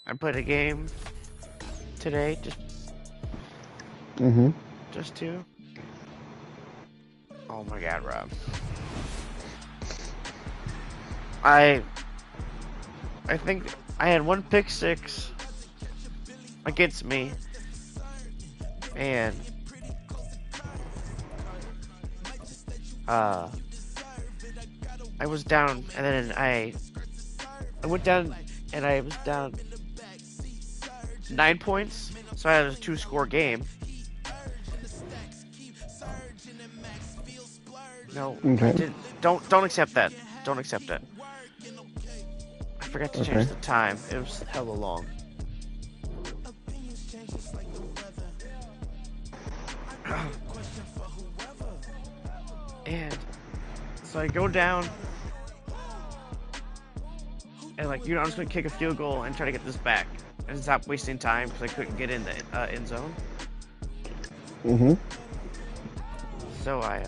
I played a game today, just two. Oh my god, Rob. I think I had one pick six against me, and I was down, and then I went down, and I was down 9 points, so I had a 2-score game. No, Okay. I didn't. Don't accept that. Don't accept that. I forgot to change the time. It was hella long. And so I go down, and like, I'm just gonna kick a field goal and try to get this back and stop wasting time because I couldn't get in the end zone. So I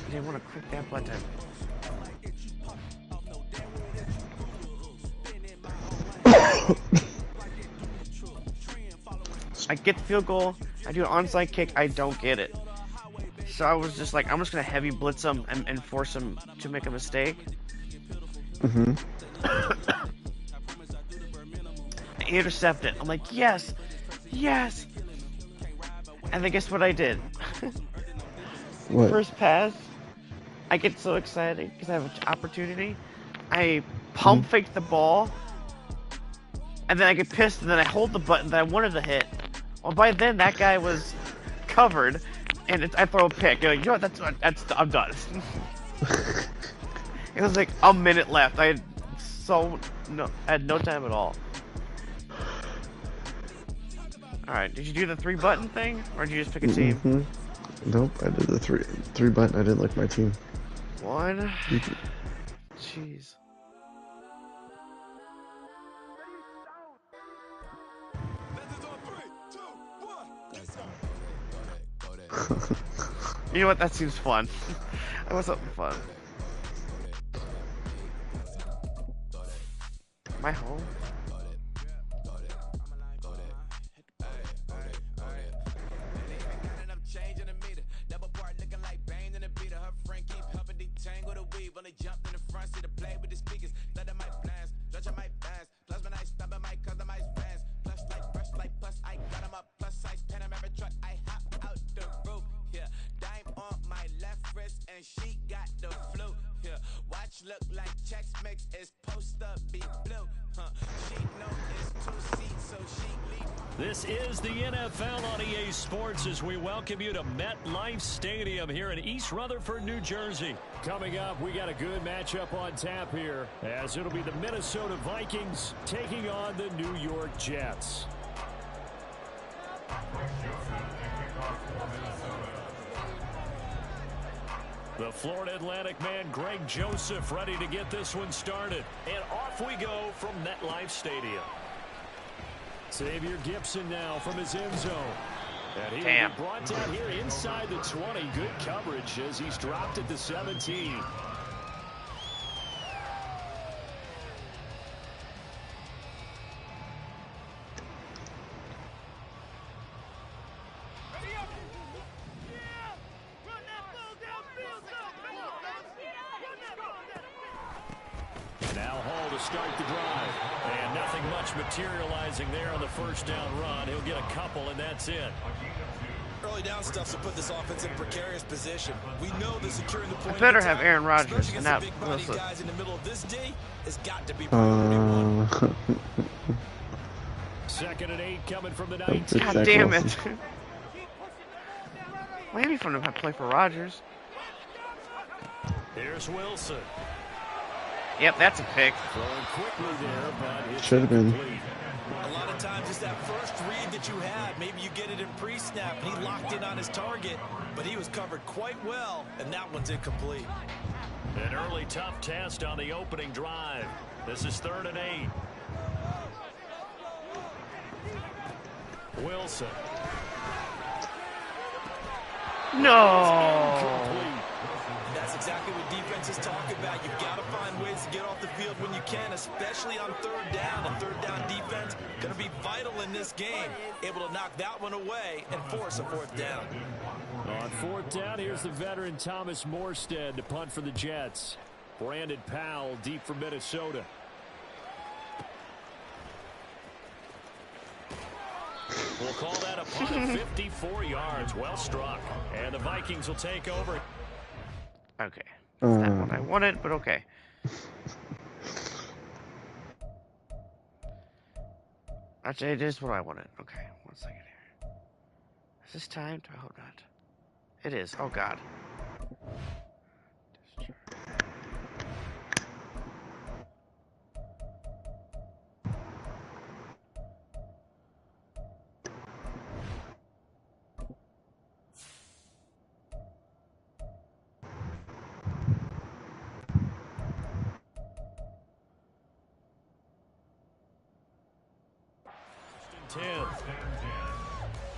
I didn't want to click that button. I get the field goal, I do an onside kick, I don't get it. So I was just like, I'm just gonna heavy blitz him and force him to make a mistake. I intercept it. I'm like, yes, yes. And then guess what I did? What? First pass, I get so excited because I have an opportunity. I pump fake the ball, and then I get pissed, and then I hold the button that I wanted to hit. Well, by then that guy was covered, and I throw a pick. You're like, you know what? I'm done. It was like a minute left. I had no time at all. All right, did you do the 3-button thing, or did you just pick a team? Nope, I did the three button. I didn't like my team. One. Jeez. You know what? That seems fun. That was something fun. Am I home? This is the NFL on EA Sports as we welcome you to MetLife Stadium here in East Rutherford, New Jersey. Coming up, we got a good matchup on tap here, as it'll be the Minnesota Vikings taking on the New York Jets. The Florida Atlantic man, Greg Joseph, ready to get this one started. And off we go from MetLife Stadium. Xavier Gipson now from his end zone. And he will be brought down here inside the 20. Good coverage as he's dropped at the 17. Now Hall to start the drive. And nothing much materializing there on the first down run. He'll get a couple, and that's it. Early down stuff to put this offense in a precarious position. We know that securing the point. I better have Aaron Rodgers and not Wilson. Guys in the middle of this day has got to be Second and 8 coming from the 19. God damn it. Maybe from the play for Rodgers. Here's Wilson. Yep, that's a pick. Throwing quickly there, but it should have been. A lot of times it's that first read that you had. Maybe you get it in pre-snap, and he locked in on his target, but he was covered quite well, and that one's incomplete. An early tough test on the opening drive. This is 3rd and 8. Wilson. No. exactly what defenses talk about. You've got to find ways to get off the field when you can, especially on third down. And third down defense going to be vital in this game. Able to knock that one away and force a fourth down. On fourth down, here's the veteran Thomas Morstead to punt for the Jets. Brandon Powell deep for Minnesota. We'll call that a punt of 54 yards. Well struck. And the Vikings will take over. Okay. That's not what I wanted, but okay. Actually, it is what I wanted. Okay, 1 second here. Is this timed? I hope not. It is. Oh, God.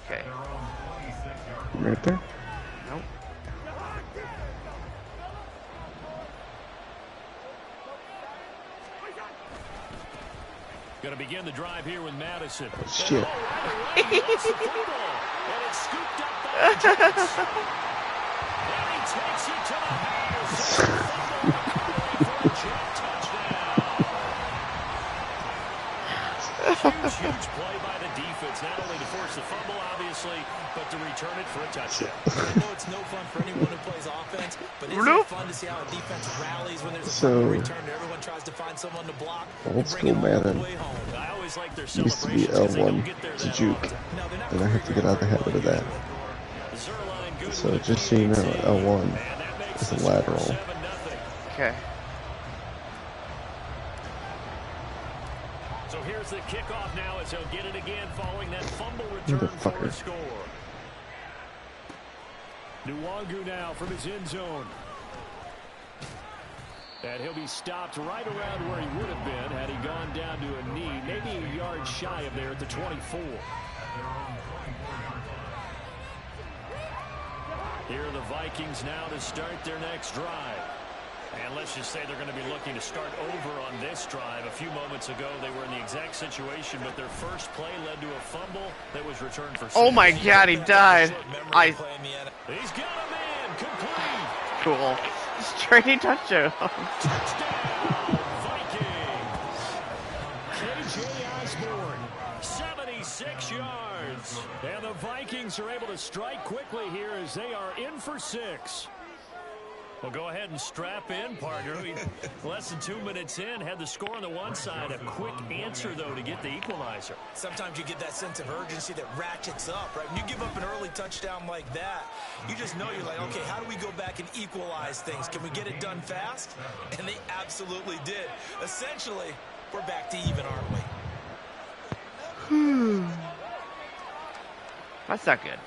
Okay. Right there? Nope. Going to begin the drive here with Madison. Shit. And it's scooped up by the Jets. And he takes it to the house. For a Jet touchdown. Huge play by the defense, not only to force the fumble, obviously, but to return it for a touchdown. I know it's no fun for anyone who plays offense, but it's fun to see how a defense rallies when there's a fumble return. Everyone tries to find someone to block. Old school Madden I always like their used to be L1 to juke, and I have to get out of the habit of that. So just so you know, L1 is a lateral. Okay. So here's the kickoff now as he'll get it again following that fumble return for a score. Nwangu now from his end zone. And he'll be stopped right around where he would have been had he gone down to a knee, maybe a yard shy of there at the 24. Here are the Vikings now to start their next drive. And let's just say they're going to be looking to start over on this drive. A few moments ago, they were in the exact situation, but their first play led to a fumble that was returned for six. Oh my God, he died. He's got a man complete. Cool. Straight touchdown. Touchdown, Vikings. KJ Osborne, 76 yards. And the Vikings are able to strike quickly here as they are in for 6. Well, go ahead and strap in, partner. Less than 2 minutes in, had the score on the one side. A quick answer, though, to get the equalizer. Sometimes you get that sense of urgency that ratchets up, right? When you give up an early touchdown like that, you just know you're like, okay, how do we go back and equalize things? Can we get it done fast? And they absolutely did. Essentially, we're back to even, aren't we? That's not good.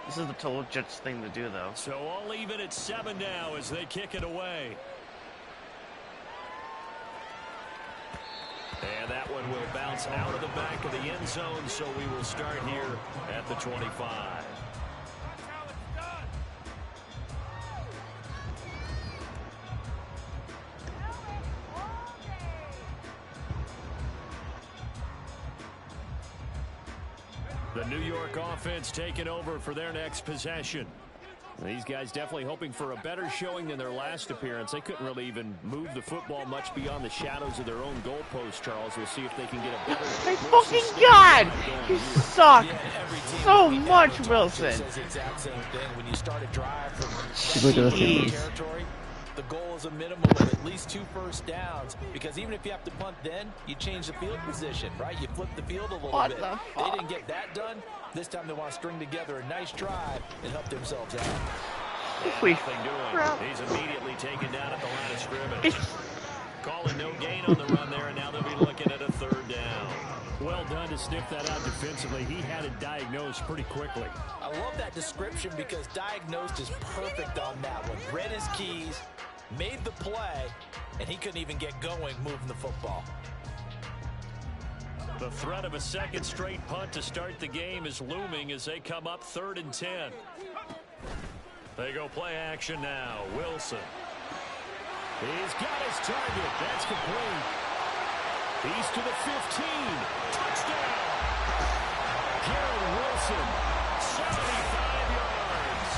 This is the total Jets thing to do, though. So all even at 7 now as they kick it away. And that one will bounce out of the back of the end zone, so we will start here at the 25. The New York offense taking over for their next possession. These guys definitely hoping for a better showing than their last appearance. They couldn't really even move the football much beyond the shadows of their own goalpost, Charles. We'll see if they can get a better... My fucking God! You suck so much, Wilson. When you start a drive from Jeez. territory, the goal is a minimum of at least 2 first downs, because even if you have to punt then, you change the field position, right? You flip the field a little bit. They didn't get that done. This time they want to string together a nice drive and help themselves out. He's He's immediately taken down at the line of scrimmage. Calling no gain on the run there, and now they'll be looking at a 3rd down. Well done to sniff that out defensively. He had it diagnosed pretty quickly. I love that description because diagnosed is perfect on that one. Read his keys, made the play, and he couldn't even get going moving the football. The threat of a second straight punt to start the game is looming as they come up 3rd and 10. They go play action now. Wilson. He's got his target. That's complete. He's to the 15. Touchdown. Garrett Wilson, 75 yards.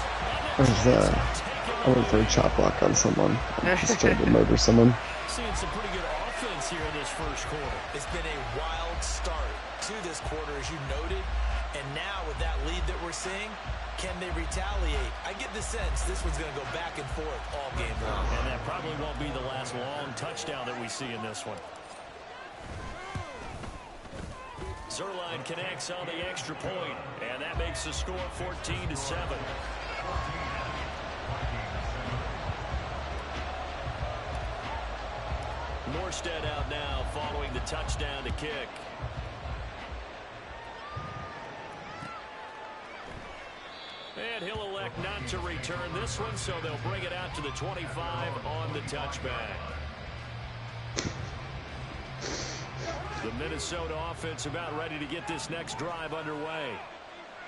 I went for a chop block on someone. I just tried to murder someone. Seeing some pretty good offense here in this first quarter. It's been a wild start to this quarter, as you noted. And now with that lead that we're seeing, can they retaliate? I get the sense this one's going to go back and forth all game long. And that probably won't be the last long touchdown that we see in this one. Zuerlein connects on the extra point, and that makes the score 14-7. Morstead out now following the touchdown to kick. And he'll elect not to return this one, so they'll bring it out to the 25 on the touchback. The Minnesota offense about ready to get this next drive underway.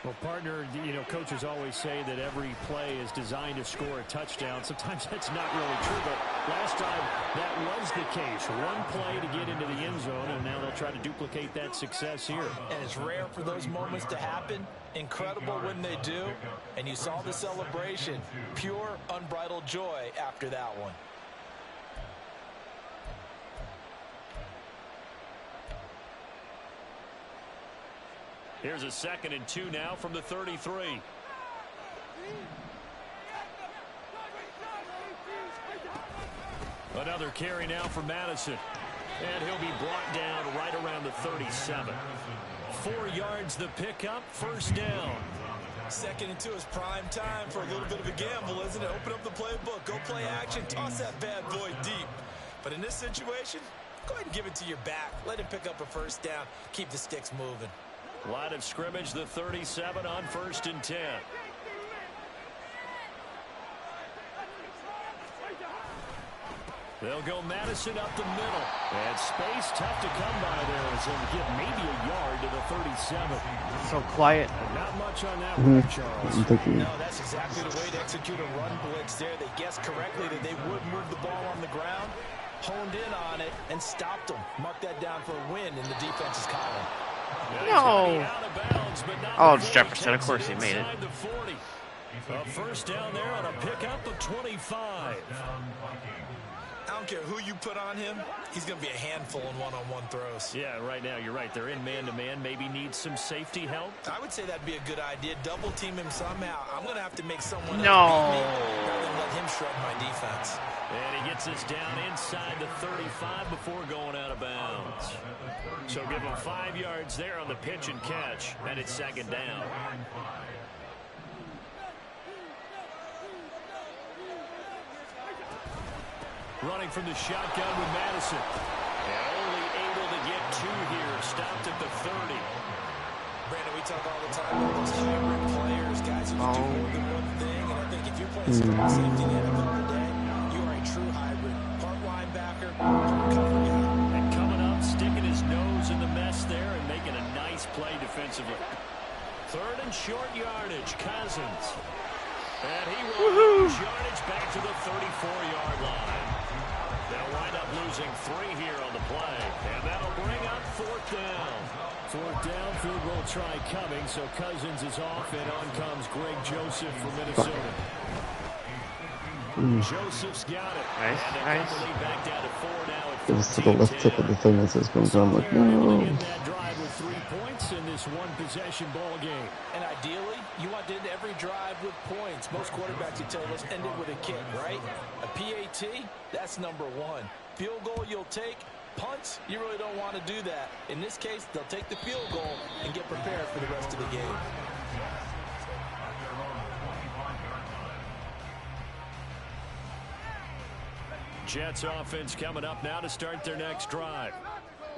Well, partner, you know, coaches always say that every play is designed to score a touchdown. Sometimes that's not really true, but last time that was the case. One play to get into the end zone, and now they'll try to duplicate that success here. And it's rare for those moments to happen. Incredible when they do. And you saw the celebration. Pure, unbridled joy after that one. Here's a 2nd and 2 now from the 33. Another carry now for Madison. And he'll be brought down right around the 37. 4 yards the pickup, 1st down. 2nd and 2 is prime time for a little bit of a gamble, isn't it? Open up the playbook, go play action, toss that bad boy deep. But in this situation, go ahead and give it to your back. Let him pick up a 1st down, keep the sticks moving. Line of scrimmage, the 37 on 1st and 10. They'll go Madison up the middle. And space tough to come by there as they'll get maybe a yard to the 37. So quiet. Not much on that one, Charles. No, that's exactly the way to execute a run blitz there. They guessed correctly that they would move the ball on the ground, honed in on it, and stopped them. Mark that down for a win in the defense's column. No. Oh, it's Jefferson. Of course he made it. A 1st down there on a pickup of 25. I don't care who you put on him. He's going to be a handful in one-on-one throws. Yeah, right now you're right. They're in man-to-man. Maybe needs some safety help. I would say that'd be a good idea. Double team him somehow. I'm going to have to make someone No. else beat me rather than let him shred my defense. And he gets us down inside the 35 before going out of bounds. So give him 5 yards there on the pitch and catch, and it's 2nd down. Running from the shotgun with Madison. And only able to get 2 here. Stopped at the 30. Brandon, we talk all the time about those hybrid players, guys who can do more than one thing. And I think if you're playing strong safety in the NFL today, you are a true hybrid. Part linebacker, part cover guy. And coming up, sticking his nose in the mess there and making a nice play defensively. 3rd and short yardage, Cousins. And he will lose yardage back to the 34-yard line. They'll wind up losing 3 here on the play. And that'll bring up 4th down. 4th down, field goal try coming, so Cousins is off, and on comes Greg Joseph for Minnesota. Joseph's got it. Nice, nice. Back down to 4 now at It was to the left tip of the thing as it's going down. I'm like, no. That drive with 3 points in this one-possession ball game. And ideally, you want to end every drive with points. Most quarterbacks would tell you, let's end it with a kick, right? A PAT, that's number 1. Field goal you'll take. Punts, you really don't want to do that. In this case, they'll take the field goal and get prepared for the rest of the game. Jets offense coming up now to start their next drive.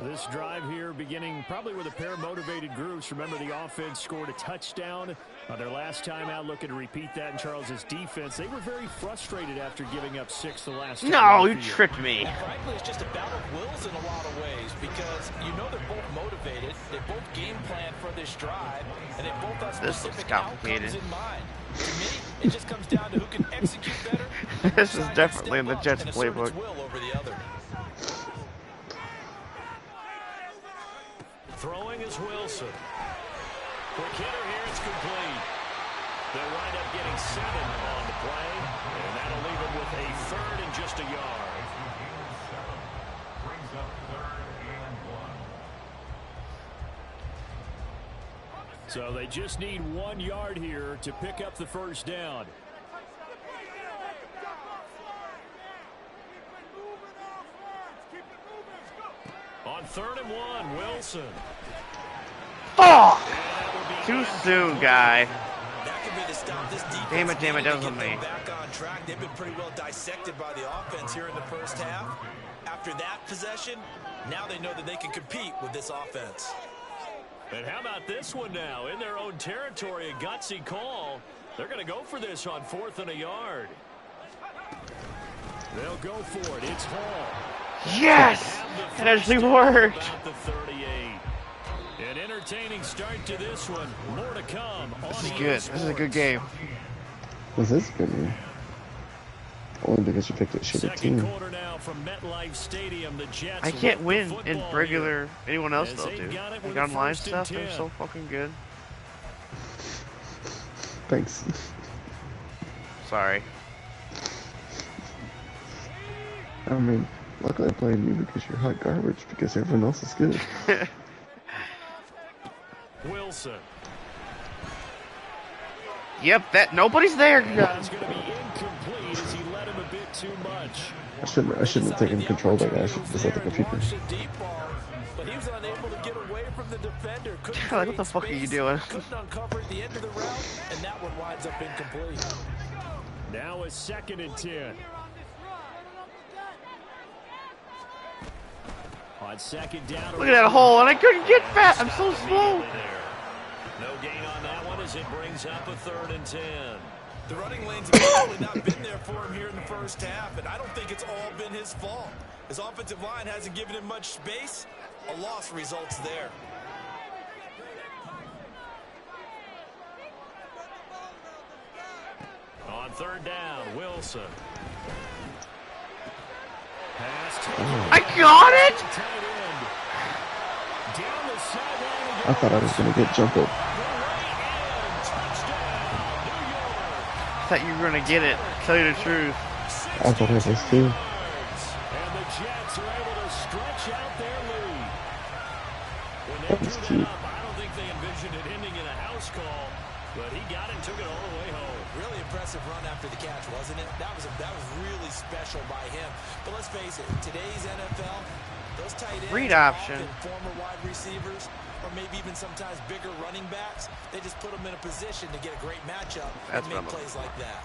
This drive here beginning probably with a pair of motivated groups. Remember, the offense scored a touchdown on their last time out, looking to repeat that in Charles's defense. They were very frustrated after giving up 6 the last time. No, you tricked me. And frankly, it's just a battle of wills in a lot of ways because you know they're both motivated. They both game plan for this drive, and they both have specific outcomes in mind. To me, it just comes down to who can execute better. This is definitely in the Jets playbook. Throwing is Wilson. Quick hitter here, it's complete. They'll wind up getting 7 on the play, and that'll leave them with a 3rd and just a yard. So they just need 1 yard here to pick up the first down. On 3rd and 1, Wilson. Fuck! Too soon, guy. That could be the stop this defense. Damn it, that wasn't me. Back on track. They've been pretty well dissected by the offense here in the first half. After that possession, now they know that they can compete with this offense. And how about this one now? In their own territory, a gutsy call. They're going to go for this on 4th and a yard. They'll go for it. It's Hall. Yes! It actually worked. About the 38. An entertaining start to this one. More to come. This is good. This is a good game. This is a good game. Only because you picked a shitty team. Quarter now from MetLife Stadium. The Jets I can't win in regular. Here. Anyone else though, dude. Like online stuff, they're so fucking good. Thanks. Sorry. I mean, luckily I played you because you're hot garbage because everyone else is good. Wilson. Yep, that nobody's there. It's going to be incomplete as he let him a bit too much. I shouldn't have taken control of that guy. I should have just let the computer. But he was unable to get away from the defender. Like, what the fuck are you doing? Couldn't uncover at the end of the route, and that one winds up incomplete. Now a 2nd and 10. On 2nd down. Look at that hole, and I couldn't get fat. I'm so slow. No gain on that one as it brings up a 3rd and 10. The running lanes have probably not been there for him here in the first half, and I don't think it's all been his fault. His offensive line hasn't given him much space. A loss results there. On 3rd down, Wilson. I got it! I thought I was going to get jumped up. I thought you were going to get it, to tell you the truth. I thought I was too. And the Jets are able to stretch out their lead. When they That was drew cute. that up, I don't think they envisioned it ending in a house call, but he got it and took it all the way home. Really impressive run after the catch, wasn't it? That was really special by him. But let's face it, today's NFL, those tight ends, Read option. former wide receivers, or maybe even sometimes bigger running backs, they just put them in a position to get a great matchup and make plays like that.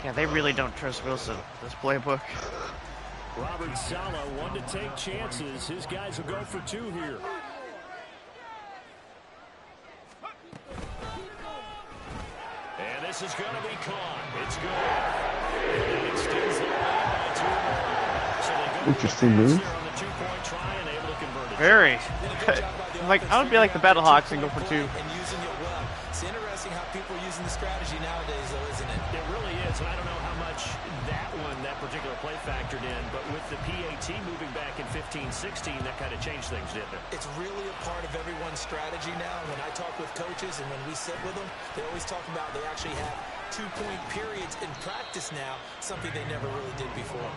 Yeah, they really don't trust Wilson, this playbook. Robert Saleh, one to take chances. His guys will go for 2 here. And this is going to be caught. It's good. And it extends the lead by 2 more. So they go Interesting move. there on the 2-point try and able to convert it. Very. Like, I would be like the Battlehawks and go for 2. And using it well. It's interesting how people are using the strategy nowadays, though, isn't it? It really is, and I don't know how much that particular play factored in, but with the PAT moving back in 15-16, that kind of changed things, didn't it? It's really a part of everyone's strategy now. When I talk with coaches and when we sit with them, they always talk about they actually have 2-point periods in practice now, something they never really did before.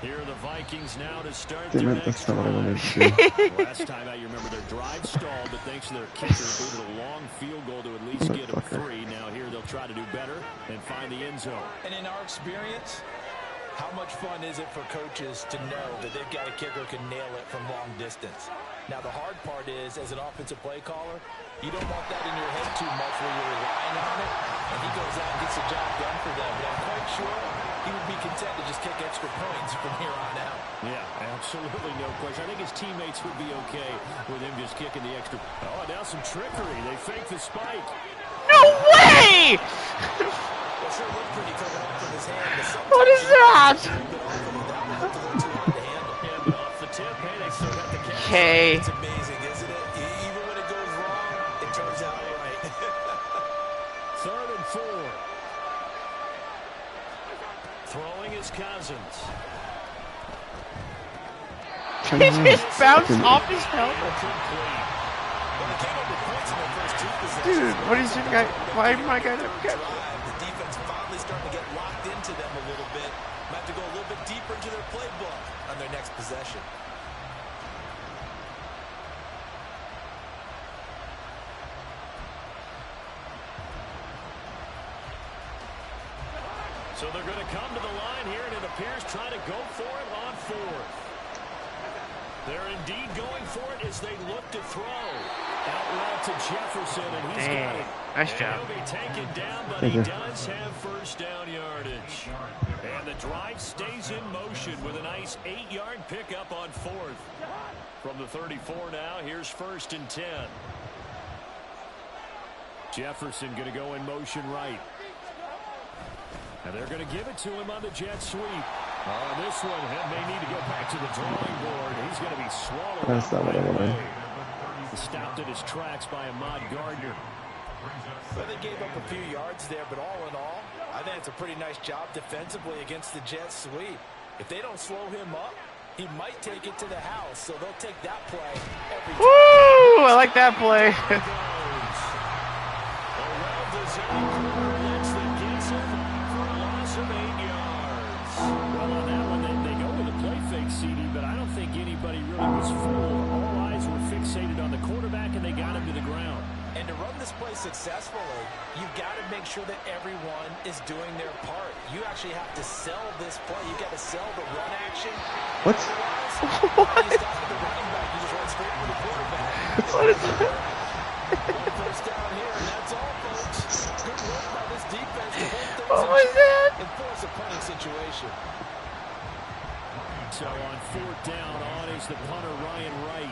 Here are the Vikings now to start Damn their it, next that's not what I wanted drive. to do. Last time out, you remember their drive stalled, but thanks to their kicker, booted a long field goal to at least get them 3. Now here they'll try to do better and find the end zone. And in our experience, how much fun is it for coaches to know that they've got a kicker who can nail it from long distance? Now, the hard part is, as an offensive play caller, you don't want that in your head too much where you're relying on it. and he goes out and gets the job done for them. But I'm quite sure he would be content to just kick extra points from here on out. Yeah, absolutely no question. I think his teammates would be okay with him just kicking the extra. Oh, now some trickery. They fake the spike. No way! Well, sure looked pretty coming off of his hand, but sometimes What is that? Off the tip, hey, they still got the catch. Okay. It's amazing, isn't it? Even when it goes wrong, it turns out right. 3rd and 4. Throwing is Cousins. He just bounced off his helmet. Dude, what is your guy? Why my guy never catch it? The defense finally starting to get locked into them a little bit. Might have to go a little bit deeper into their playbook on their next possession. So they're going to come to the line here, and it appears trying to go for it on 4th. They're indeed going for it as they look to throw. Out route to Jefferson, and he's got it. Nice And job. he'll be taken down, but he does have first down yardage. And the drive stays in motion with a nice 8-yard pickup on 4th. From the 34 now, here's 1st and 10. Jefferson going to go in motion right. And they're going to give it to him on the jet sweep. On this one, he may need to go back to the drawing board. He's going to be swallowed. That's not what I wanted. Stopped at his tracks by Ahmad Gardner. Well, they gave up a few yards there, but all in all, I think it's a pretty nice job defensively against the jet sweep. If they don't slow him up, he might take it to the house, so they'll take that play every time. Woo! I like that play. A well-designed corner blitz that gets him for a loss of 8 yards. Well, on that one, they go with a play fake, CD, but I don't think anybody really was fooled. All eyes were fixated on the quarterback, and they got him to the ground. And to run this play successfully, you've got to make sure that everyone is doing their part. You actually have to sell this play. You've got to sell the run action. What? What? You stop with the running back. You just run straight for the quarterback. What is that? One first down here, and that's all, folks. Good work by this defense to hold things What was that? and force a punting situation. So on 4th down, on is the punter, Ryan Wright.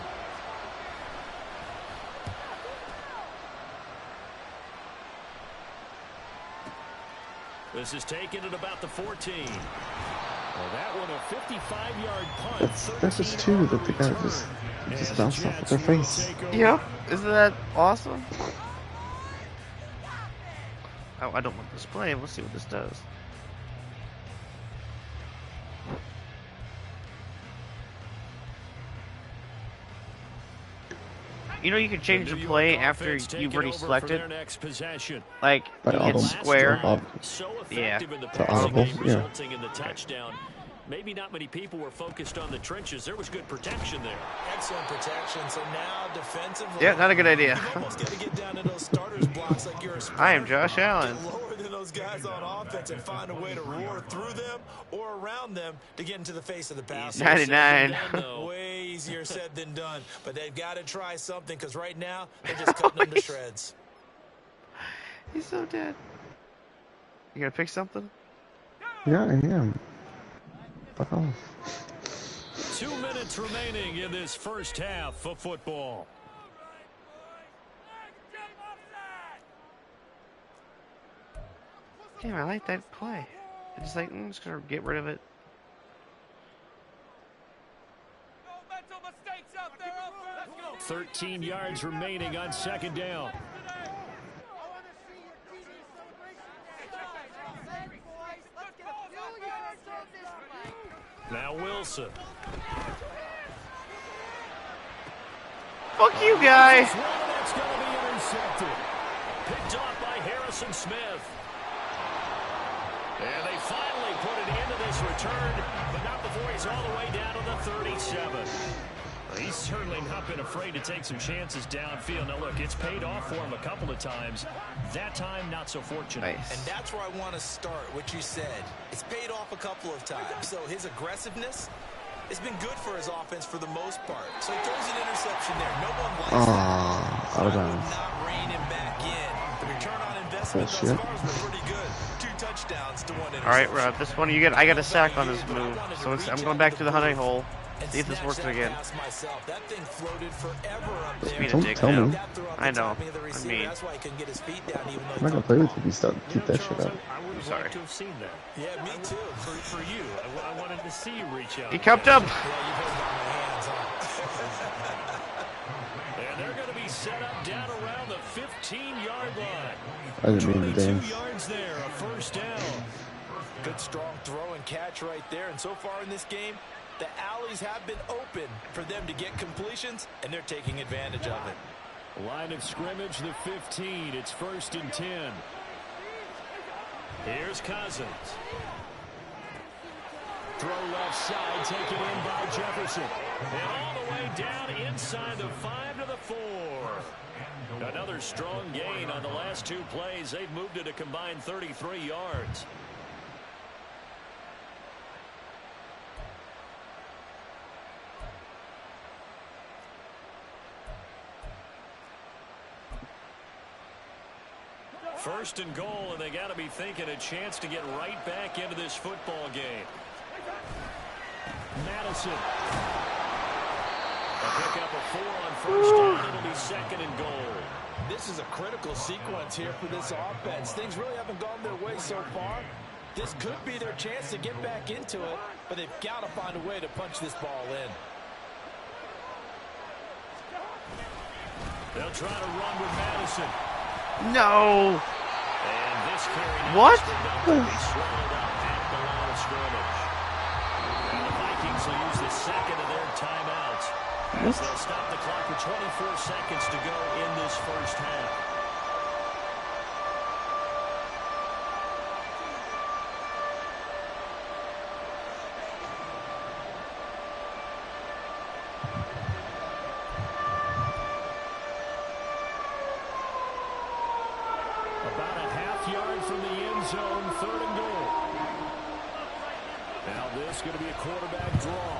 This is taken at about the 14. Well, that one a 55-yard punt. That's just two that the guy just bounced off of their face. Yep. Isn't that awesome? Oh, I don't want this play. Let's see what this does. You know, you can change the play after you've already selected. Like, By you hit audible. square. So Yeah. effective in the To passing audible, game, yeah. resulting in the touchdown. Maybe not many people were focused on the trenches. There was good protection there. Excellent protection. So now defensively, Yeah, not a good idea. you've almost got to get down to those starters blocks like you're a sprinter. I am Josh Allen. Get lower than those guys on offense and find a way to roar through them or around them to get into the face of the pass. 99. Way easier said than done. But they've got to try something because right now they're just cutting them to shreds. He's so dead. You gonna pick something? Yeah, I am. Fuck off. 2 minutes remaining in this first half of football. Damn, I like that play. I'm just like, I'm just gonna get rid of it. No mental mistakes out there, 13 yards remaining on 2nd down. Now Wilson. Fuck you, guy. That's going to be intercepted. Picked off by Harrison Smith. And they finally put it into this return, but not before he's all the way down to the 37. He's certainly not been afraid to take some chances downfield. Now, look, it's paid off for him a couple of times. That time, not so fortunate. Nice. And that's where I want to start, what you said. It's paid off a couple of times. So his aggressiveness has been good for his offense for the most part. So he throws an interception there. No one likes that. Out of I would bounds. not rein him back in. The return on investment Smith, shit. those scores were pretty good. 2 touchdowns to 1 interception. All right, Rob. This one I got a sack on this move, so I'm going back to the honey hole. See if this works again. That thing floated forever up there. Speed of Don't dick tell now. me. I know. The I receiver, mean, that's why he couldn't get his feet down even though I'm not gonna play with you if you start keep that shit up. I would have Sorry. liked to have seen that. Yeah, me too. For you, I wanted to see you reach out. he cupped up. Yeah, you've heard about my hands, huh? And they're going to be set up down around the 15-yard line. I didn't mean to 22 dance. yards there, a first down. Good strong throw and catch right there. And so far in this game, the alleys have been open for them to get completions, and they're taking advantage of it. Line of scrimmage, the 15. It's 1st and 10. Here's Cousins. Throw left side, taken in by Jefferson. And all the way down inside the 5 to the 4. Another strong gain on the last 2 plays. They've moved it a combined 33 yards. First and goal, and they got to be thinking a chance to get right back into this football game. Madison. A pick up a 4 on first down. It'll be 2nd and goal. This is a critical sequence here for this offense. Things really haven't gone their way so far. This could be their chance to get back into it, but they've got to find a way to punch this ball in. They'll try to run with Madison. No. And this carry now What? is going to be swallowed up at the line of scrimmage. And the Vikings will use the 2nd of their timeouts as they'll stop the clock with 24 seconds to go in this first half. About a half-yard from the end zone, 3rd and goal. Now this is going to be a quarterback draw.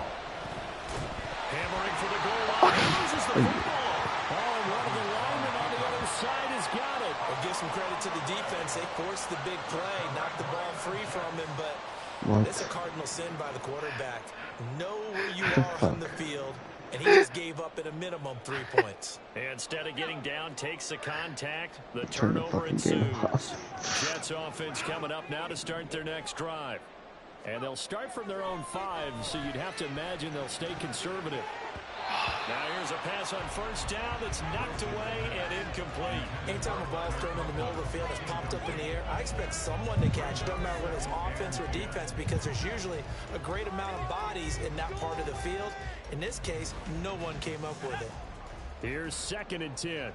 Hammering for the goal line. He loses the football. Oh, and one of the linemen on the other side has got it. We'll give some credit to the defense. They forced the big play, knocked the ball free from him, but What? it's a cardinal sin by the quarterback. Know where you are on the field, and he just gave up at a minimum 3 points. Instead of getting down, takes the contact. The Turn the turnover fucking game ensues. off. Jets offense coming up now to start their next drive. And they'll start from their own 5, so you'd have to imagine they'll stay conservative. Now here's a pass on first down that's knocked away and incomplete. Anytime a ball's thrown in the middle of the field, it's popped up in the air, I expect someone to catch it. Doesn't matter whether it's offense or defense, because there's usually a great amount of bodies in that part of the field. In this case, no one came up with it. Here's 2nd and 10.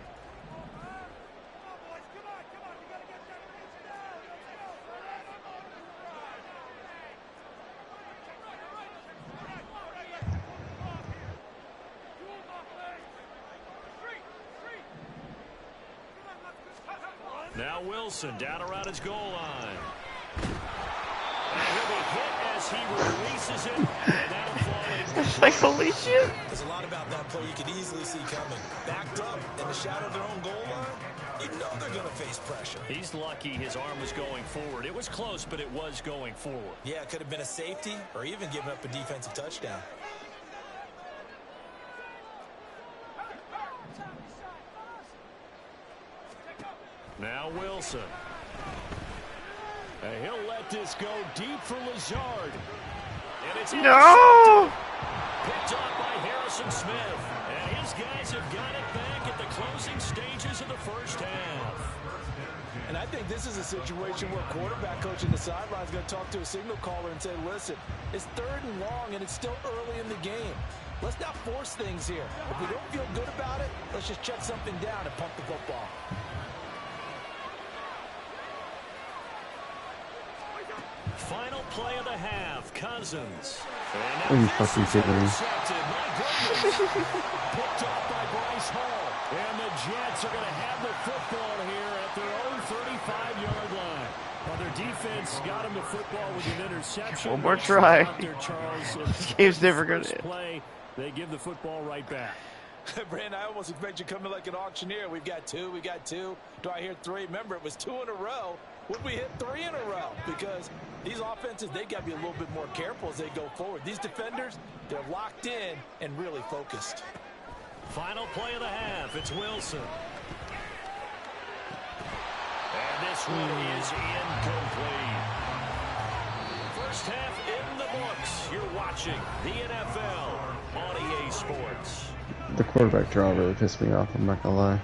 Now Wilson down around his goal line. And he'll be hit as he releases it. And that'll fall in. It's like, holy shit. There's a lot about that play you could easily see coming. Backed up in the shadow of their own goal line, you know they're going to face pressure. He's lucky his arm was going forward. It was close, but it was going forward. Yeah, it could have been a safety or even given up a defensive touchdown. Now Wilson. And he'll let this go deep for Lazard. And it's No. picked off by Harrison Smith. And his guys have got it back at the closing stages of the first half. And I think this is a situation where quarterback coach in the sideline is going to talk to a signal caller and say, listen, it's 3rd and long and it's still early in the game. Let's not force things here. If we don't feel good about it, let's just check something down and pump the football. Final play of the half, Cousins. Are you fucking kidding me? Picked off by Bryce Hall. And the Jets are going to have the football here at their own 35-yard line. Well, their defense got him the football with an interception. One more try. Charles, This game's never going to play. They give the football right back. Brandon, I almost expect you to come in like an auctioneer. We've got two. Do I hear three? Remember, it was 2 in a row. Would we hit 3 in a row? Because these offenses, they got to be a little bit more careful as they go forward. These defenders, they're locked in and really focused. Final play of the half. It's Wilson. And this one is incomplete. First half in the books. You're watching the NFL on EA Sports. The quarterback draw really pissed me off, I'm not gonna lie.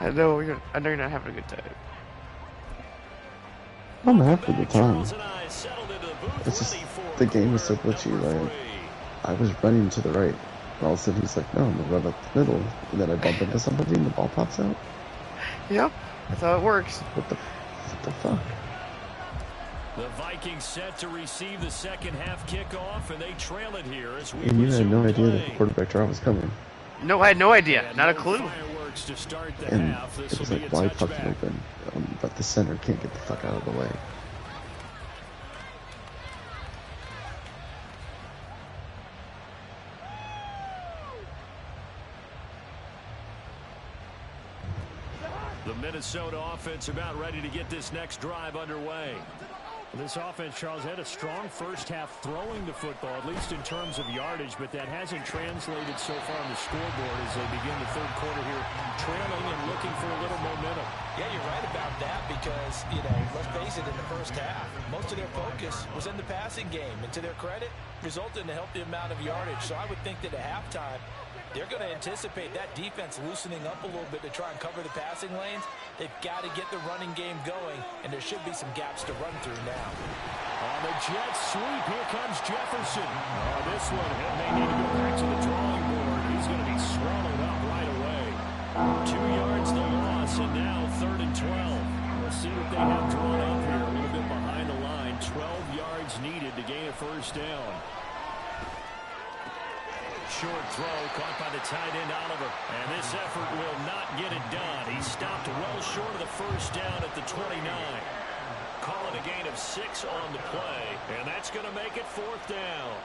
I know you're not having a good time. I'm having a good time. It's just, the game is so glitchy, like, I was running to the right, and all of a sudden he's like, no, I'm gonna run up the middle, and then I bump into somebody and the ball pops out. Yep, that's how it works. What the fuck? The Vikings set to receive the second half kickoff, and they trail it here as we And you had no resume idea play. that the quarterback draw was coming. No, I had no idea. Not a clue. Fireworks to start the And half. This it was will be like a wide fucking touchback. open, but the center can't get the fuck out of the way. The Minnesota offense about ready to get this next drive underway. This offense, Charles, had a strong first half throwing the football, at least in terms of yardage, but that hasn't translated so far on the scoreboard as they begin the third quarter here, trailing and looking for a little momentum. Yeah, you're right about that because, let's face it, in the first half, most of their focus was in the passing game. And to their credit, resulted in a healthy amount of yardage. So I would think that at halftime, they're going to anticipate that defense loosening up a little bit to try and cover the passing lanes. They've got to get the running game going, and there should be some gaps to run through now. On the jet sweep, here comes Jefferson. Oh, this one, he may need to go back to the drawing board. He's going to be swallowed up right away. 2 yards the loss, and now 3rd and 12. We'll see what they have drawn up here. A little bit behind the line. 12 yards needed to gain a first down. Short throw caught by the tight end Oliver. And this effort will not get it done. He stopped well short of the first down at the 29. Call it a gain of 6 on the play. And that's going to make it 4th down.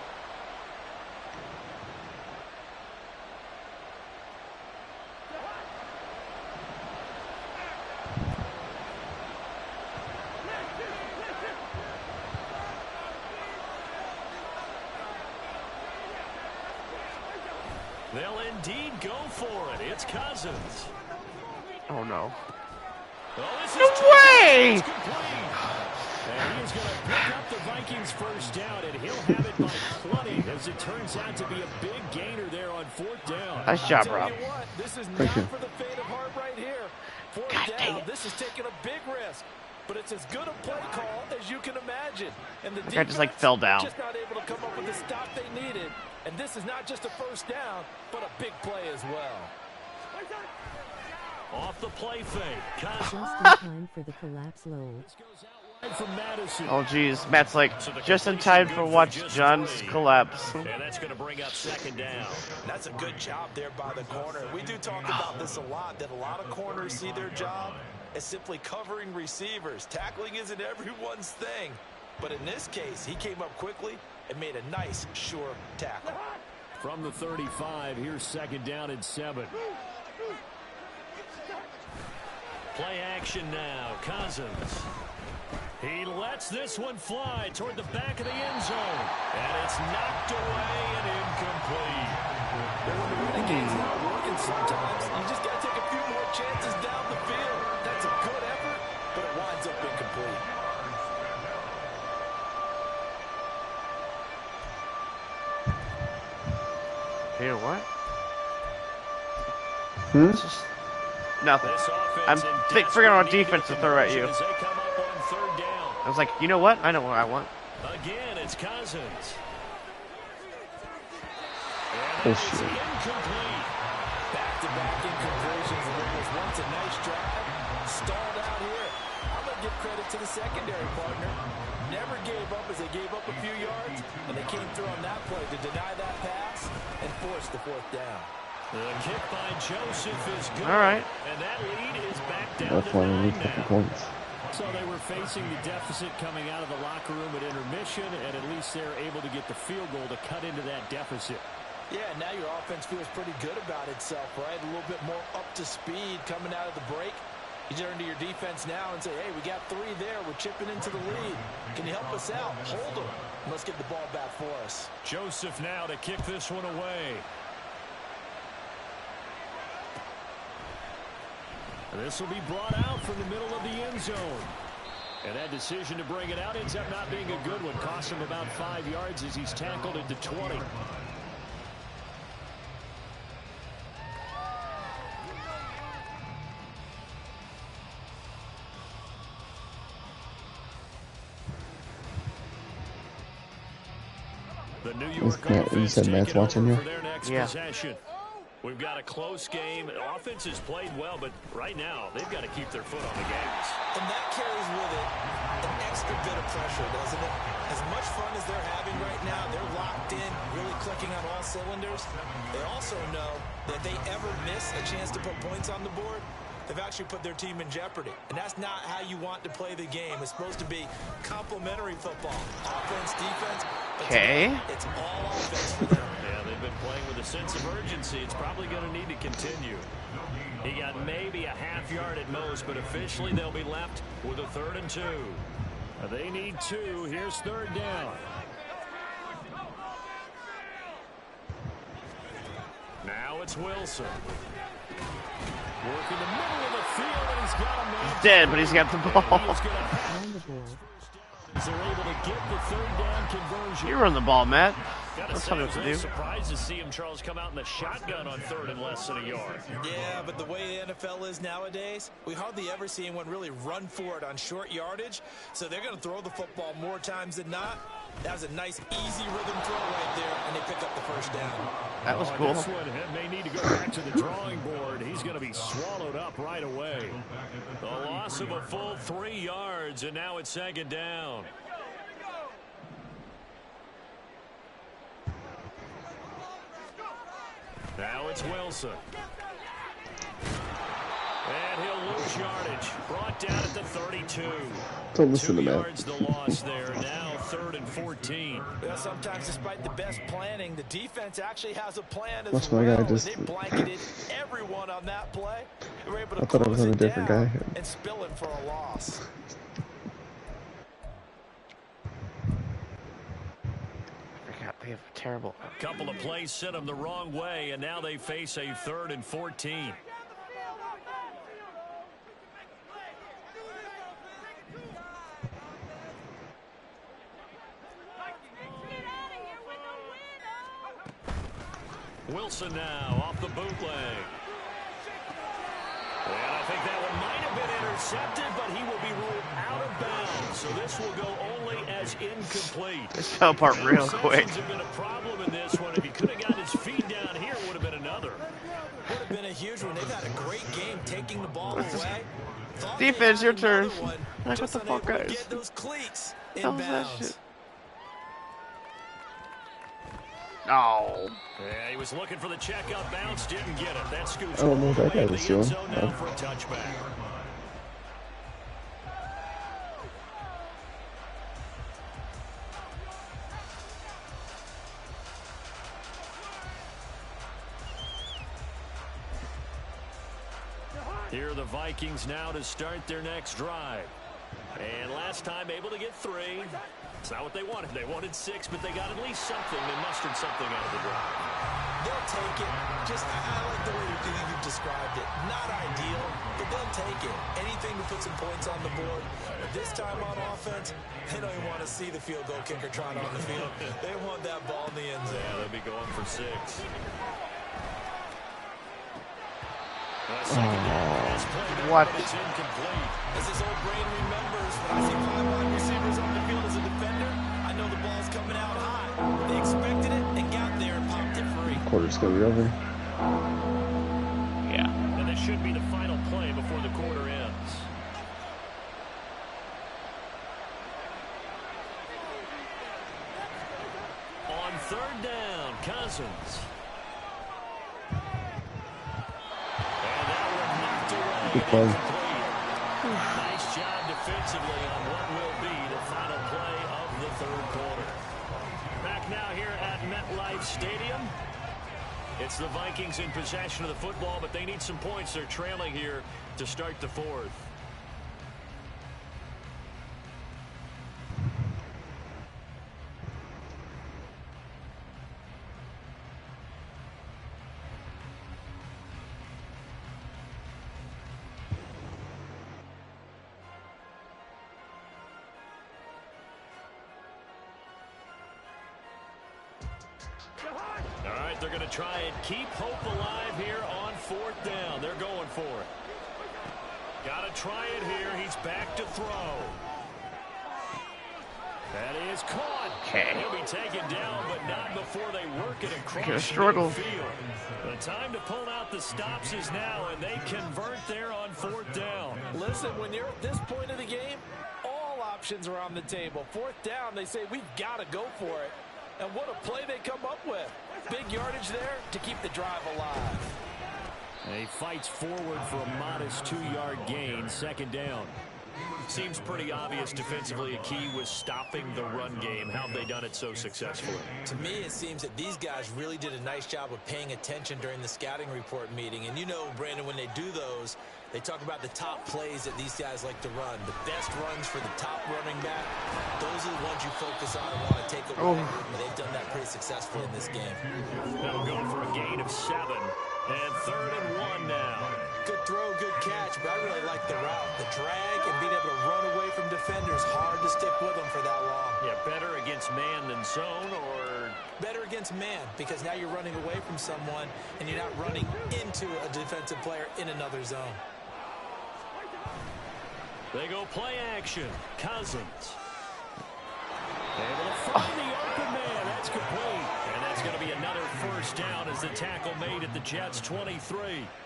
They'll indeed go for it. It's Cousins. Oh no. Oh, this No is way! It's complete. And he is going to pick up the Vikings first down, and he'll have it by plenty, as it turns out to be a big gainer there on 4th down. Nice job, Tell Rob. you what, this is Thank not you. for the faint of heart right here. Fourth God dang down, it. this is taking a big risk. But it's as good a play call as you can imagine. And the guy just, like, defense fell down. just not able to come up with the stop they needed. And this is not just a first down, but a big play as well. Off the play fake. Cousins. Just in time for the collapse low. Right from Madison. Oh geez, Matt's like, just in time for watch John's collapse. And that's going to bring up 2nd down. That's a good job there by the corner. We do talk about this a lot, that a lot of corners see their job as simply covering receivers. Tackling isn't everyone's thing. But in this case, he came up quickly and made a nice, sure tackle. From the 35, here's 2nd down and 7. Play action now. Cousins. He lets this one fly toward the back of the end zone. And it's knocked away and incomplete. When the running game's not working sometimes, you just got to take a few more chances down the field. That's a good effort, but it winds up incomplete. You know what? Hmm? It's just nothing. This offense I'm in figuring out desperate defense need to throw at you. as they come up on 3rd down. I was like, you know what? I know what I want. Again, it's Cousins. Bullshit. Incomplete. Back-to-back incompletions, and what was once a nice drive, stalled out here. I'm going to give credit to the secondary partner. Never gave up as they gave up a few yards, and they came through on that play to deny that pass and force the 4th down. The kick by Joseph is good. All right. And that lead is back down That's to why we 9 need fucking now. points. So they were facing the deficit coming out of the locker room at intermission, and at least they're able to get the field goal to cut into that deficit. Yeah, now your offense feels pretty good about itself, right? A little bit more up to speed coming out of the break. You turn to your defense now and say, hey, we got 3 there. We're chipping into the lead. Can you help us out? Hold them. Let's get the ball back for us. Joseph now to kick this one away. This will be brought out from the middle of the end zone. And that decision to bring it out ends up not being a good one. Cost him about 5 yards as he's tackled into 20. The New York offense taking over for their next possession. We've got a close game. Offense has played well, but right now they've got to keep their foot on the gas. And that carries with it an extra bit of pressure, doesn't it? As much fun as they're having right now, they're locked in, really clicking on all cylinders. They also know that if they ever miss a chance to put points on the board, they've actually put their team in jeopardy. And that's not how you want to play the game. It's supposed to be complementary football. Offense, defense. Okay. It's all offense for them. Yeah, they've been playing with a sense of urgency. It's probably going to need to continue. He got maybe a half yard at most, but officially they'll be left with a 3rd and 2. They need 2. Here's 3rd down. Now it's Wilson. Working the middle of the field, and he's got a man. He's dead, but he's got the ball. They're able to get the 3rd down conversion. You run the ball, Matt. Gotta Let's say, tell me I what was to do. surprised to see him, Charles, come out in the shotgun on 3rd and less than a yard. Yeah, but the way the NFL is nowadays, we hardly ever see anyone really run for it on short yardage. So they're going to throw the football more times than not. That was a nice, easy rhythm throw right there, and they pick up the 1st down. That was cool. This one may need to go back to the drawing board. He's going to be swallowed up right away. The loss of a full 3 yards, and now it's 2nd down. Now it's Wilson. And he'll lose yardage. Brought down at the 32. Don't listen 2 to yards Matt. the loss there. Now 3rd and 14. Well, sometimes despite the best planning, the defense actually has a plan as Watch well. my guy just- They blanketed everyone on that play. They were able to I thought I was close on a it different down guy. and spill it for a loss. They have terrible. Couple of plays sent them the wrong way, and now they face a 3rd and 14. Wilson now off the bootleg. And I think that one might have been intercepted, but he will be ruled out of bounds. So this will go only as incomplete. This fell apart real quick. Interceptions have been a problem in this one. If he could have gotten his feet down here, it would have been another. Would have been a huge one. They've had a great game taking the ball away. Thought Defense, they your had turn. another one, Like, what just the fuck, unable to guys? Get those cleats Hell is that inbounds. shit? Oh. Yeah, he was looking for the checkout bounce, didn't get it. That scoots I don't know all what the that way guy to was the end doing. zone now for a touchback. Here are the Vikings now to start their next drive. And last time able to get 3. It's not what they wanted. They wanted 6, but they got at least something. They mustered something out of the drive. They'll take it. I like the way you've described it. Not ideal, but they'll take it. Anything to put some points on the board. But this time on offense, they don't even want to see the field goal kicker trot on the field. They want that ball in the end zone. Yeah, they'll be going for 6. What? It's incomplete. As his old brain remembers, when I see 5 wide receivers on the field as a defender, I know the ball's coming out high. They expected it and got there and popped it free. Quarter's gonna be over. Yeah. And this should be the final play before the quarter ends. On 3rd down, Cousins. And that one knocked away. Good play. Nice job defensively on what will be the final play of the 3rd quarter. Back now here at MetLife Stadium. It's the Vikings in possession of the football, but they need some points. They're trailing here to start the fourth. All right, they're going to try and keep hope alive here on fourth down. They're going for it. Got to try it here. He's back to throw. That is caught. Okay. He'll be taken down, but not before they work it across struggle. the field. The time to pull out the stops is now, and they convert there on fourth down. Listen, when you're at this point of the game, all options are on the table. Fourth down, they say, we've got to go for it. And what a play they come up with. Big yardage there to keep the drive alive. And he fights forward for a modest 2-yard gain, second down. Seems pretty obvious defensively a key was stopping the run game. How have they done it so successfully? To me, it seems that these guys really did a nice job of paying attention during the scouting report meeting. And you know, Brandon, when they do those, they talk about the top plays that these guys like to run. The best runs for the top running back, those are the ones you focus on and want to take away. And they've done that pretty successfully in this game. That'll go for a gain of 7. And 3rd and 1 now. Good throw, good catch, but I really like the route. The drag and being able to run away from defenders. Hard to stick with them for that long. Yeah, better against man than zone, or better against man, because now you're running away from someone and you're not running into a defensive player in another zone. They go play action. Cousins. Able to find the open man. That's complete. And that's going to be another first down as the tackle made at the Jets' 23.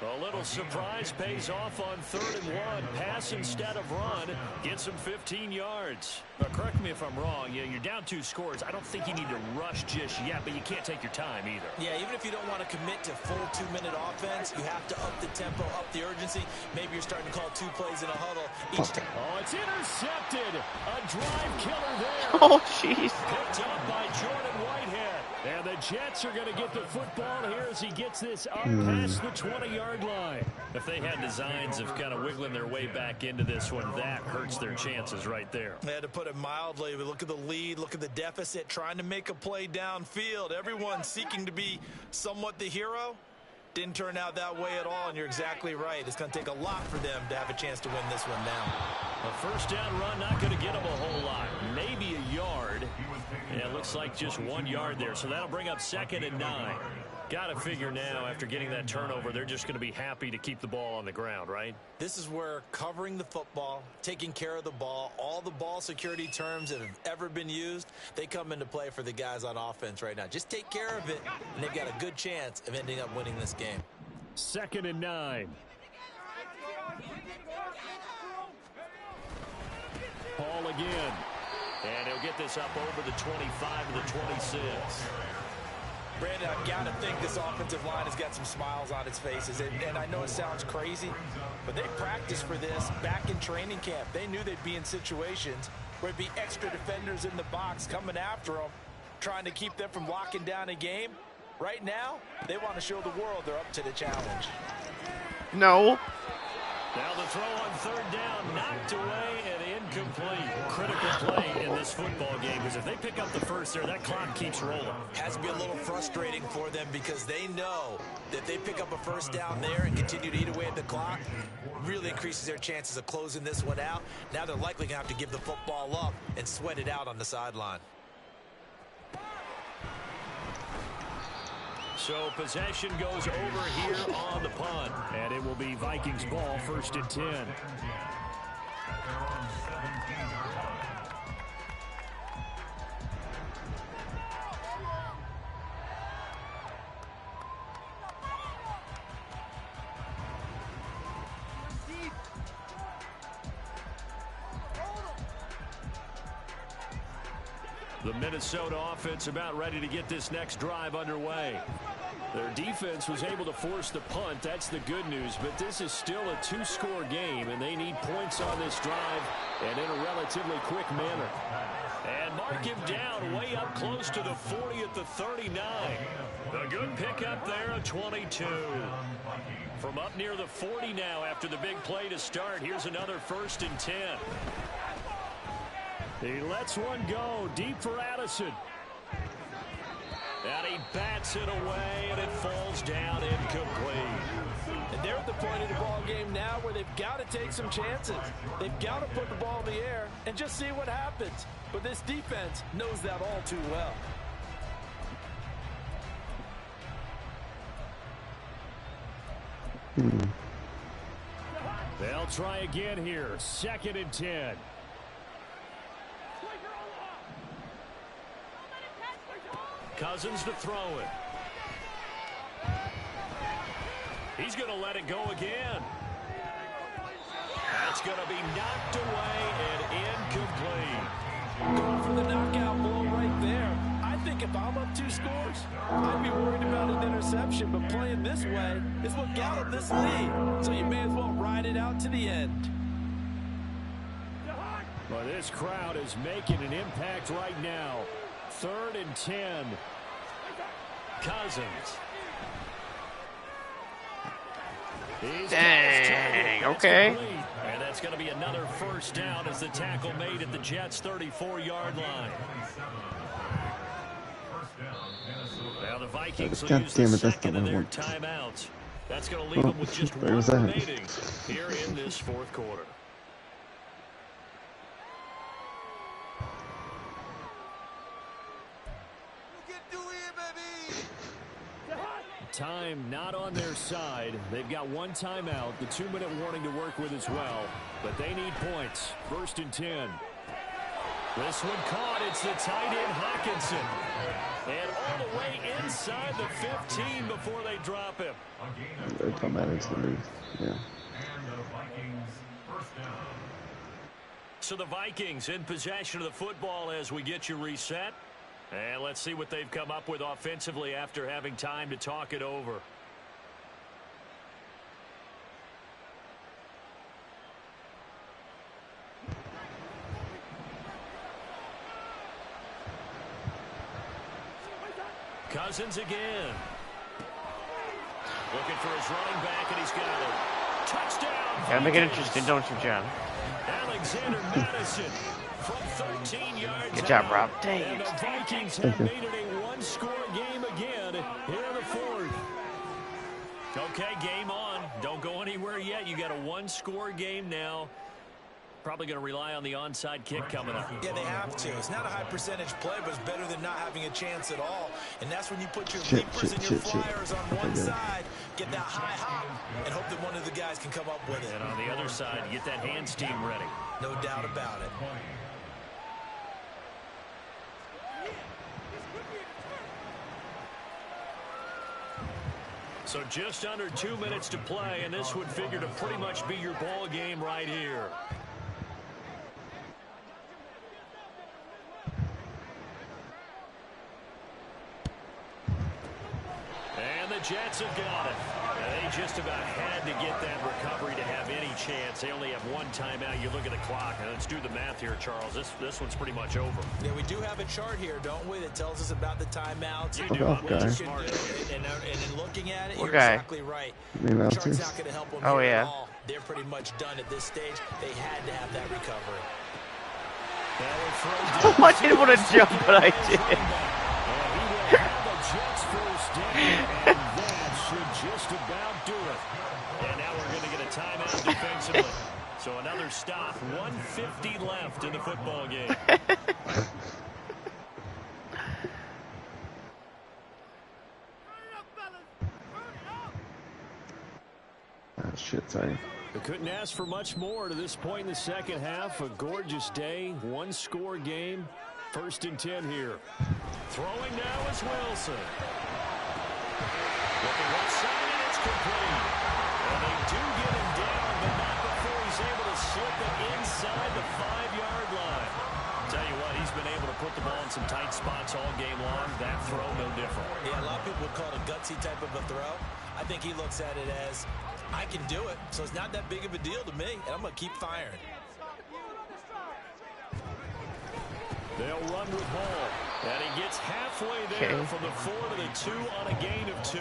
A little surprise pays off on 3rd and 1. Pass instead of run. Gets him 15 yards. Now, correct me if I'm wrong. Yeah, you're down 2 scores. I don't think you need to rush just yet, but you can't take your time either. Yeah, even if you don't want to commit to full 2-minute offense, you have to up the tempo, up the urgency. Maybe you're starting to call 2 plays in a huddle each time. Oh, it's intercepted. A drive killer there. Oh, jeez. Picked up by Jordan Whitehead. And the Jets are going to get the football here as he gets this up past the 20-yard line. If they had designs of kind of wiggling their way back into this one, that hurts their chances right there. Yeah, to put it mildly, we look at the lead, look at the deficit, trying to make a play downfield. Everyone seeking to be somewhat the hero. Didn't turn out that way at all, and you're exactly right. It's going to take a lot for them to have a chance to win this one now. A first down run, not going to get them a whole lot. Maybe a yard. Yeah, it looks like just 1 yard there, so that'll bring up 2nd and 9. Got to figure now, after getting that turnover, they're just going to be happy to keep the ball on the ground, right? This is where covering the football, taking care of the ball, all the ball security terms that have ever been used, they come into play for the guys on offense right now. Just take care of it, and they've got a good chance of ending up winning this game. 2nd and 9. Ball again. And he'll get this up over the 25 to the 26. Brandon, I've got to think this offensive line has got some smiles on its faces. And I know it sounds crazy, but they practiced for this back in training camp. They knew they'd be in situations where it'd be extra defenders in the box coming after them, trying to keep them from locking down a game. Right now, they want to show the world they're up to the challenge. No. Now the throw on 3rd down, knocked away and incomplete. Critical play in this football game, because if they pick up the first there, that clock keeps rolling. Has to be a little frustrating for them, because they know that they pick up a first down there and continue to eat away at the clock, really increases their chances of closing this one out. Now they're likely going to have to give the football up and sweat it out on the sideline. So possession goes over here on the punt. And it will be Vikings ball, 1st and 10. The Minnesota offense about ready to get this next drive underway. Their defense was able to force the punt. That's the good news. But this is still a 2-score game, and they need points on this drive and in a relatively quick manner. And mark him down way up close to the 40 at the 39. A good pickup there, a 22. From up near the 40 now after the big play to start. Here's another 1st and 10. He lets one go deep for Addison. And he bats it away, and it falls down incomplete. And they're at the point of the ball game now where they've got to take some chances. They've got to put the ball in the air and just see what happens. But this defense knows that all too well. They'll try again here. 2nd and 10. Cousins to throw it. He's going to let it go again. That's going to be knocked away and incomplete. Going for the knockout blow right there. I think if I'm up 2 scores, I'd be worried about an interception. But playing this way is what got him this lead. So you may as well ride it out to the end. Well, this crowd is making an impact right now. 3rd and 10. Cousins. Dang, okay. And that's going to be another 1st down as the tackle made at the Jets' 34-yard line. Now the Vikings will use the 2nd of their timeouts. That's going to leave them with just 1 remaining here in this 4th quarter. Time not on their side. They've got 1 timeout, the 2-minute warning to work with as well. But they need points. 1st and 10. This one caught. It's the tight end Hockenson. And all the way inside the 15 before they drop him. They're coming out into the move. Yeah. So the Vikings in possession of the football as we get you reset. And let's see what they've come up with offensively after having time to talk it over. Cousins again. Looking for his running back, and he's got it. Touchdown. Gotta make it interesting, don't you, John? Alexander Madison from 13 yards. Good job, Rob. Dang And it. the Vikings have made it a 1-score game again here in the 4th. Okay, game on. Don't go anywhere yet. You got a 1-score game now. Probably going to rely on the onside kick coming up. Yeah, they have to. It's not a high percentage play, but it's better than not having a chance at all. And that's when you put your leapers and your flyers on one side, get that high hop, and hope that one of the guys can come up with it. And on the other side, get that hands team ready. No doubt about it. So just under 2 minutes to play, and this would figure to pretty much be your ball game right here. And the Jets have got it. They just about had to get that recovery to have any chance. They only have 1 timeout. You look at the clock, and let's do the math here, Charles. This one's pretty much over. Yeah, we do have a chart here, don't we, that tells us about the timeouts. You do. What you should do. And in looking at it, What you're guy? exactly right. Me The and chart's Altus. not going to help them Oh, here yeah. at all. They're pretty much done at this stage. They had to have that recovery. Oh, I didn't want to jump, but I did. Jets first down, and that should just about do it. And now we're going to get a timeout defensively. So another stop. 1:50 left in the football game. Ah, shit, sorry. They couldn't ask for much more to this point in the second half. A gorgeous day, 1-score game. 1st and 10 here. Throwing now is Wilson. Looking right side, and it's complete. And they do get him down, but not before he's able to slip it inside the 5-yard line. Tell you what, he's been able to put the ball in some tight spots all game long. That throw, no different. Yeah, a lot of people would call it a gutsy type of a throw. I think he looks at it as, I can do it, so it's not that big of a deal to me, and I'm going to keep firing. They'll run with Hall. And he gets halfway there from the 4 to the 2 on a gain of 2.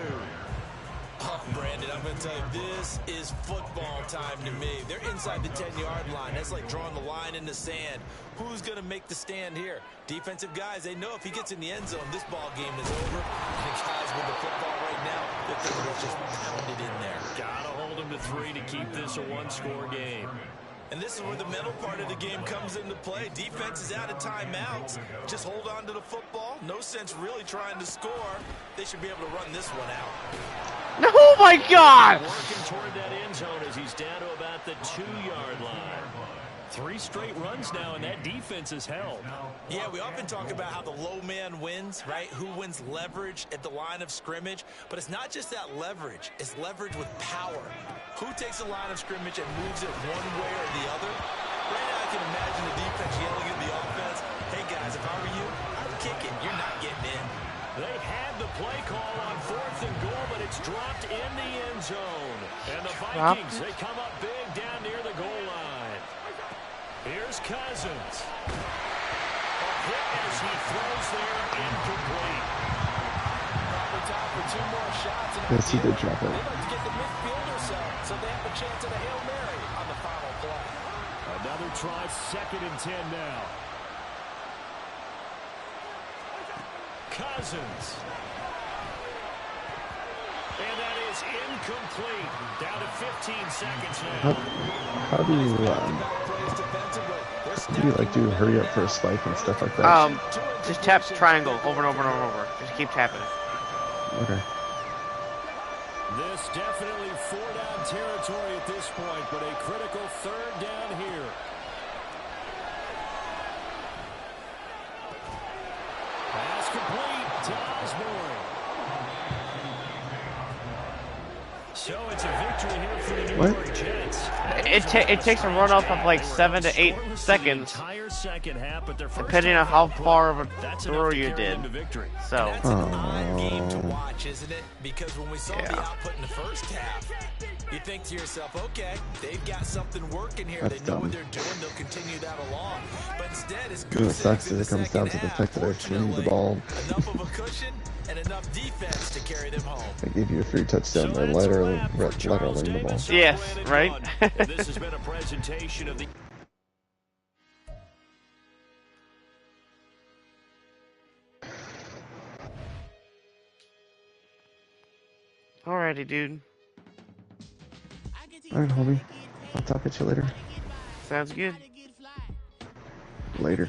Oh, Brandon, I'm going to tell you, this is football time to me. They're inside the 10-yard line. That's like drawing the line in the sand. Who's going to make the stand here? Defensive guys, they know if he gets in the end zone, this ball game is over. And the guys with the football right now, they're thinking just pounded in there. Got to hold him to 3 to keep this a one-score game. And this is where the mental part of the game comes into play. Defense is out of timeouts. Just hold on to the football. No sense really trying to score. They should be able to run this one out. Oh my God! Working toward that end zone as he's down to about the 2-yard line. 3 straight runs now, and that defense is held. Yeah, we often talk about how the low man wins, right? Who wins leverage at the line of scrimmage? But it's not just that leverage. It's leverage with power. Who takes the line of scrimmage and moves it one way or the other? Right now, I can imagine the defense yelling at the offense, hey, guys, if I were you, I'd kick it. You're not getting in. They had the play call on 4th and goal, but it's dropped in the end zone. And the Vikings, they come up big down near the goal line. Here's Cousins. A hit as he throws there, incomplete. Probably time for 2 more shots. And Yes, he did drop it. they'd like to get the midfielder so they have a chance at a Hail Mary on the final play. Another try, 2nd and 10 now. Cousins. And that is incomplete. Down to 15 seconds now. How do you like do hurry up for a spike and stuff like that? Just tap triangle over and over and over and over. Just keep tapping it. Okay. This definitely 4-down territory at this point, but a critical 3rd down here. Pass complete to Osborne. So it's a victory here for the New York Jets. It takes a run up of like 7 to 8 seconds, depending on how far of a throw you did. So. That's an odd game to watch, isn't it? Because when we saw the output in the first half, you think to yourself, okay, they've got something working here. That's they know dumb. what they're doing. They'll continue that along. But instead, it's It good sucks that it comes down to the fact that I actually need the ball. enough of a cushion and enough defense to carry them home. I gave you a free touchdown by literally the ball. Yes, right? This has been a presentation of the... Alrighty, dude. Alright, homie. I'll talk at you later. Sounds good. Later.